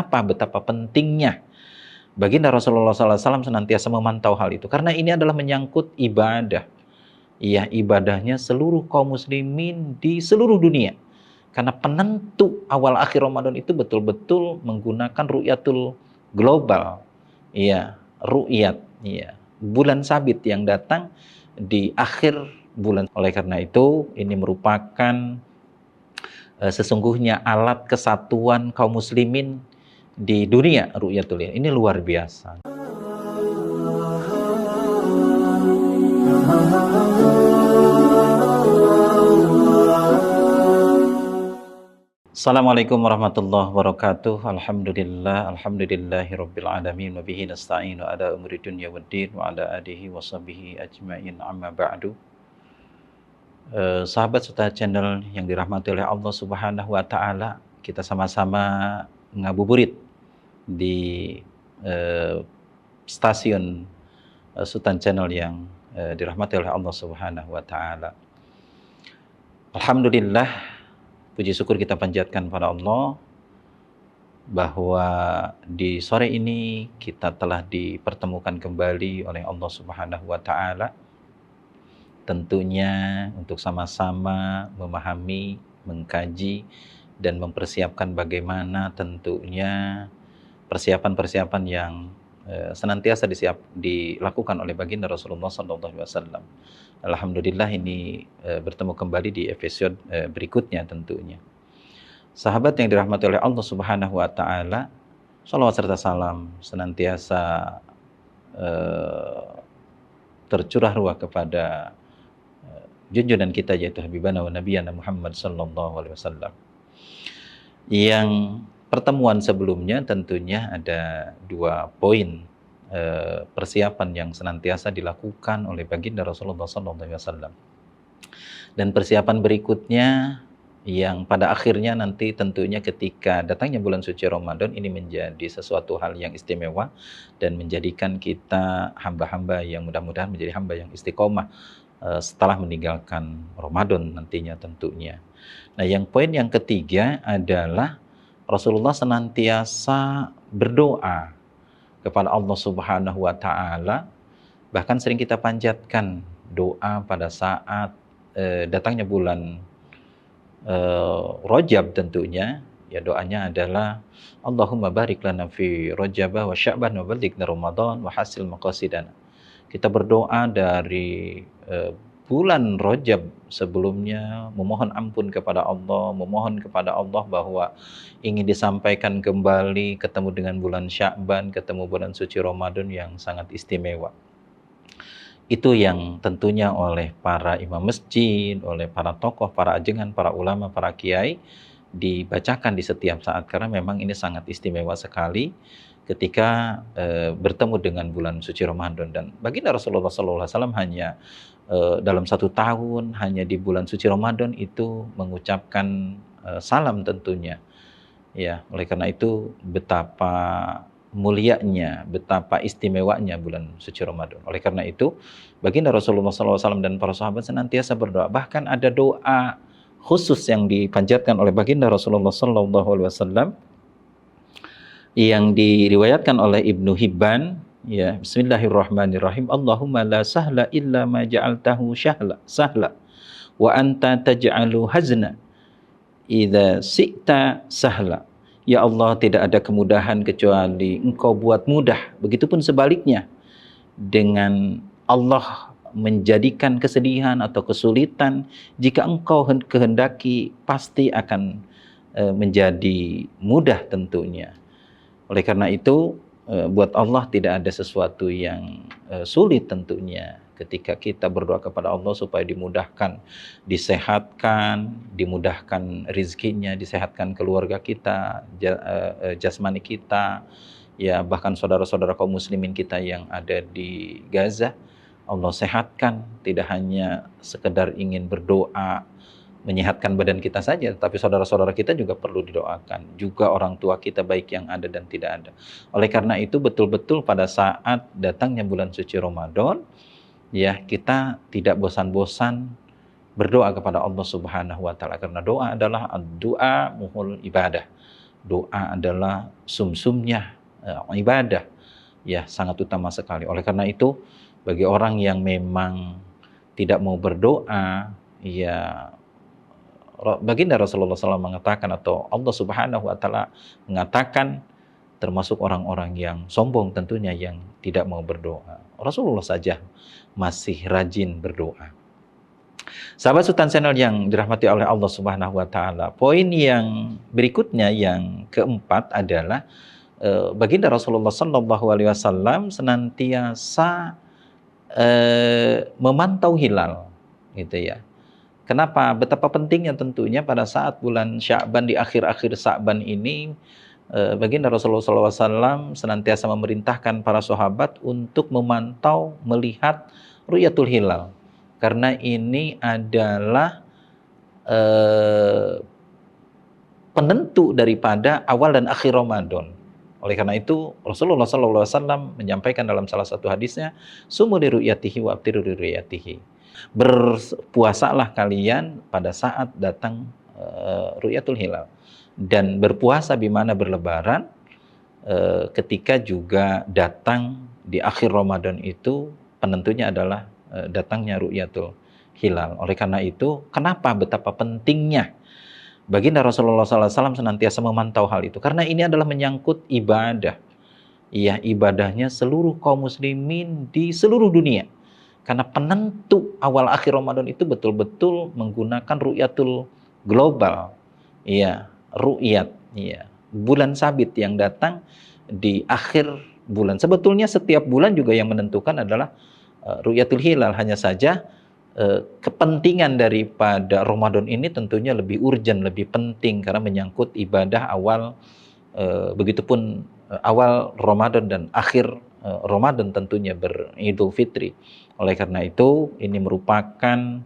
Kenapa? Betapa pentingnya baginda Rasulullah SAW senantiasa memantau hal itu. Karena ini adalah menyangkut ibadah. Iya, ibadahnya seluruh kaum muslimin di seluruh dunia. Karena penentu awal akhir Ramadan itu betul-betul menggunakan ru'yatul global. Iya, ru'yat. Iya, bulan sabit yang datang di akhir bulan. Oleh karena itu, ini merupakan sesungguhnya alat kesatuan kaum muslimin di dunia, ru'yatul hilal. Ini luar biasa. Assalamualaikum warahmatullahi wabarakatuh. Alhamdulillahirabbil alamin wa bihi nasta'inu ala umuri dunya waddin wa ala alihi wa sahbihi ajmain, amma ba'du. Sahabat serta channel yang dirahmati oleh Allah Subhanahu wa taala, kita sama-sama ngabuburit di stasiun Sultan Channel yang dirahmati oleh Allah Subhanahu wa taala. Alhamdulillah, puji syukur kita panjatkan pada Allah bahwa di sore ini kita telah dipertemukan kembali oleh Allah Subhanahu wa taala, tentunya untuk sama-sama memahami, mengkaji dan mempersiapkan bagaimana tentunya persiapan-persiapan yang senantiasa dilakukan oleh baginda Rasulullah SAW. Alhamdulillah ini bertemu kembali di episode berikutnya tentunya. Sahabat yang dirahmati oleh Allah Subhanahu wa taala, shalawat serta salam senantiasa tercurah ruah kepada junjungan kita, yaitu Habibana wa Nabiyana Muhammad sallallahu alaihi wasallam. Yang pertemuan sebelumnya tentunya ada 2 poin persiapan yang senantiasa dilakukan oleh baginda Rasulullah sallallahu alaihi wasallam. Dan persiapan berikutnya yang pada akhirnya nanti tentunya ketika datangnya bulan suci Ramadan ini menjadi sesuatu hal yang istimewa dan menjadikan kita hamba-hamba yang mudah-mudahan menjadi hamba yang istiqomah setelah meninggalkan Ramadan nantinya tentunya. Nah, yang poin yang ketiga adalah Rasulullah senantiasa berdoa kepada Allah Subhanahu wa taala, bahkan sering kita panjatkan doa pada saat datangnya bulan Rajab tentunya. Ya, doanya adalah Allahumma barik lana fi Rajab wa Sya'ban wa ballighna Ramadan wa hasil maqasidana. Kita berdoa dari bulan Rajab sebelumnya, memohon ampun kepada Allah, memohon kepada Allah bahwa ingin disampaikan kembali, ketemu dengan bulan Sya'ban, ketemu bulan suci Ramadan yang sangat istimewa. Itu yang tentunya oleh para imam masjid, oleh para tokoh, para ajengan, para ulama, para kiai dibacakan di setiap saat, karena memang ini sangat istimewa sekali ketika bertemu dengan bulan suci Ramadan. Dan baginda Rasulullah SAW hanya dalam 1 tahun, hanya di bulan suci Ramadan itu mengucapkan salam tentunya. Ya, oleh karena itu betapa mulianya, betapa istimewanya bulan suci Ramadan. Oleh karena itu baginda Rasulullah SAW dan para sahabat senantiasa berdoa. Bahkan ada doa khusus yang dipanjatkan oleh baginda Rasulullah SAW yang diriwayatkan oleh Ibnu Hibban, ya, Bismillahirrahmanirrahim. Allahumma la sahla illa ma ja'altahu sahla wa anta taj'alu hazna idza syi'ta sahla. Ya Allah, tidak ada kemudahan kecuali Engkau buat mudah. Begitupun sebaliknya, dengan Allah menjadikan kesedihan atau kesulitan, jika Engkau kehendaki pasti akan menjadi mudah tentunya. Oleh karena itu, buat Allah tidak ada sesuatu yang sulit tentunya ketika kita berdoa kepada Allah supaya dimudahkan, disehatkan, dimudahkan rizkinya, disehatkan keluarga kita, jasmani kita, ya bahkan saudara-saudara kaum muslimin kita yang ada di Gaza, Allah sehatkan. Tidak hanya sekedar ingin berdoa menyehatkan badan kita saja, tapi saudara-saudara kita juga perlu didoakan, juga orang tua kita baik yang ada dan tidak ada. Oleh karena itu betul-betul pada saat datangnya bulan suci Ramadan, ya kita tidak bosan-bosan berdoa kepada Allah Subhanahu wa taala, karena doa adalah doa muhul ibadah. doa adalah sumsumnya ibadah, ya sangat utama sekali. Oleh karena itu, bagi orang yang memang tidak mau berdoa, ya baginda Rasulullah SAW mengatakan, atau Allah Subhanahu wa Ta'ala mengatakan, termasuk orang-orang yang sombong tentunya yang tidak mau berdoa. Rasulullah saja masih rajin berdoa. Sahabat Sultan Channel yang dirahmati oleh Allah Subhanahu wa Ta'ala, poin yang berikutnya yang keempat adalah baginda Rasulullah SAW senantiasa memantau hilal, gitu ya. Kenapa? Betapa pentingnya tentunya pada saat bulan Sya'ban, di akhir-akhir Sya'ban ini, baginda Rasulullah SAW senantiasa memerintahkan para sahabat untuk memantau, melihat ru'yatul hilal. Karena ini adalah penentu daripada awal dan akhir Ramadan. Oleh karena itu, Rasulullah SAW menyampaikan dalam salah satu hadisnya, sumu li ru'yatihi wa abtiru li ru'yatihi. Berpuasalah kalian pada saat datang ru'yatul hilal, dan berpuasa bimana berlebaran ketika juga datang di akhir Ramadan itu, penentunya adalah datangnya ru'yatul hilal. Oleh karena itu, kenapa betapa pentingnya baginda Rasulullah SAW senantiasa memantau hal itu? Karena ini adalah menyangkut ibadah. Ya, ibadahnya seluruh kaum muslimin di seluruh dunia. Karena penentu awal akhir Ramadan itu betul-betul menggunakan ru'yatul global. Iya, ru'yat, iya. Bulan sabit yang datang di akhir bulan. Sebetulnya setiap bulan juga yang menentukan adalah ru'yatul hilal. Hanya saja kepentingan daripada Ramadan ini tentunya lebih urgent, lebih penting karena menyangkut ibadah awal, begitupun awal Ramadan dan akhir Ramadan tentunya beridul fitri. Oleh karena itu, ini merupakan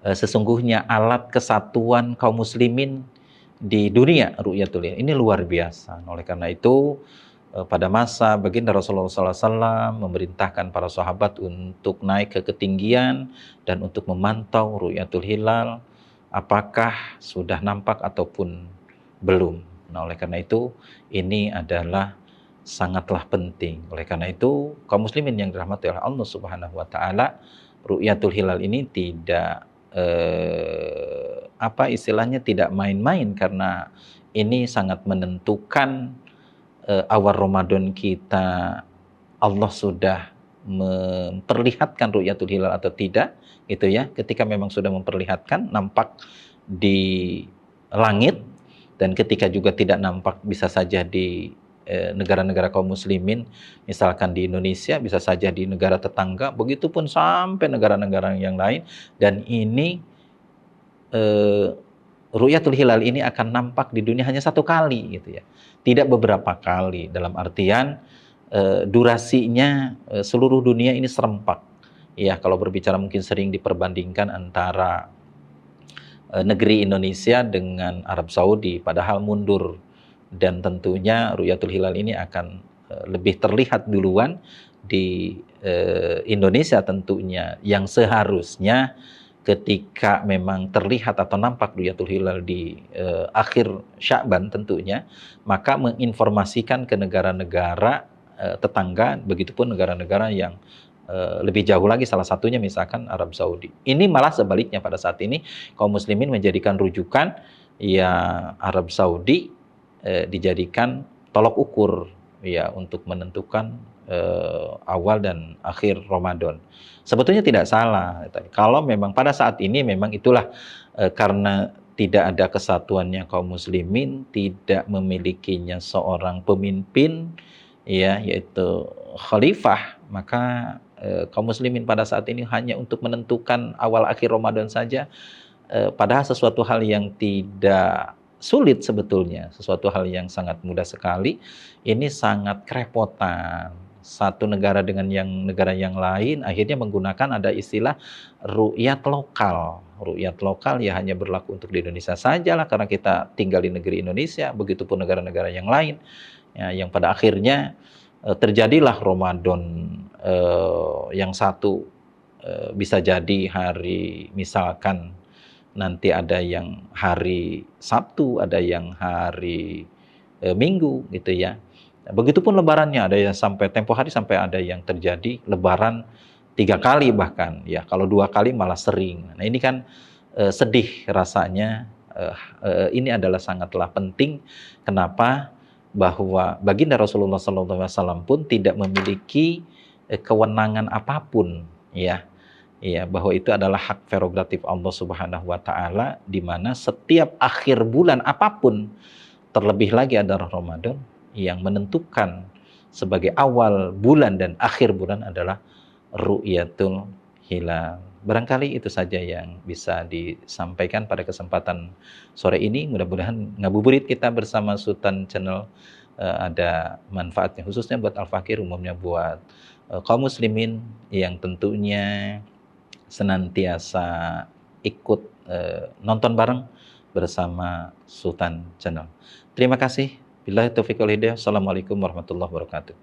sesungguhnya alat kesatuan kaum muslimin di dunia, ru'yatul hilal. Ini luar biasa. Oleh karena itu, pada masa baginda Rasulullah SAW memerintahkan para sahabat untuk naik ke ketinggian dan untuk memantau ru'yatul hilal, apakah sudah nampak ataupun belum. Nah, oleh karena itu, ini adalah sangatlah penting. Oleh karena itu, kaum muslimin yang dirahmati oleh Allah Subhanahu wa Ta'ala, ru'yatul hilal ini tidak istilahnya tidak main-main, karena ini sangat menentukan awal Ramadan kita Allah sudah memperlihatkan ru'yatul hilal atau tidak, gitu ya. Ketika memang sudah memperlihatkan, nampak di langit, dan ketika juga tidak nampak, bisa saja di negara-negara kaum muslimin, misalkan di Indonesia, bisa saja di negara tetangga, begitupun sampai negara-negara yang lain. Dan ini ru'yatul hilal ini akan nampak di dunia hanya satu kali, gitu ya, tidak beberapa kali. Dalam artian durasinya seluruh dunia ini serempak. Ya, kalau berbicara mungkin sering diperbandingkan antara negeri Indonesia dengan Arab Saudi, padahal mundur. Dan tentunya ru'yatul hilal ini akan lebih terlihat duluan di Indonesia tentunya, yang seharusnya ketika memang terlihat atau nampak ru'yatul hilal di akhir Sya'ban tentunya, maka menginformasikan ke negara-negara tetangga, begitupun negara-negara yang lebih jauh lagi, salah satunya misalkan Arab Saudi. Ini malah sebaliknya, pada saat ini kaum muslimin menjadikan rujukan ya Arab Saudi, dijadikan tolok ukur ya untuk menentukan awal dan akhir Ramadan. Sebetulnya tidak salah. Kalau memang pada saat ini memang itulah karena tidak ada kesatuannya kaum muslimin, tidak memilikinya seorang pemimpin ya, yaitu khalifah, maka kaum muslimin pada saat ini hanya untuk menentukan awal akhir Ramadan saja, padahal sesuatu hal yang tidak sulit sebetulnya, sesuatu hal yang sangat mudah sekali. Ini sangat kerepotan satu negara dengan negara yang lain, akhirnya menggunakan ada istilah ru'yat lokal. Ru'yat lokal ya hanya berlaku untuk di Indonesia sajalah, karena kita tinggal di negeri Indonesia, begitupun negara-negara yang lain ya, yang pada akhirnya terjadilah Ramadan yang satu bisa jadi hari misalkan nanti ada yang hari Sabtu, ada yang hari Minggu gitu ya. Begitupun lebarannya, ada yang sampai tempo hari sampai ada yang terjadi lebaran 3 kali bahkan ya, kalau 2 kali malah sering. Nah ini kan sedih rasanya, ini adalah sangatlah penting. Kenapa? Bahwa baginda Rasulullah SAW pun tidak memiliki kewenangan apapun ya. Ya, bahwa itu adalah hak prerogatif Allah Subhanahu wa taala, di mana setiap akhir bulan apapun, terlebih lagi adalah Ramadan, yang menentukan sebagai awal bulan dan akhir bulan adalah ru'yatul hilal. Barangkali itu saja yang bisa disampaikan pada kesempatan sore ini. Mudah-mudahan ngabuburit kita bersama Sultan Channel ada manfaatnya, khususnya buat Al-Fakir, umumnya buat kaum muslimin yang tentunya senantiasa ikut nonton bareng bersama Sultan Channel. Terima kasih. Billahi taufiq wal hidayah. Assalamualaikum warahmatullahi wabarakatuh.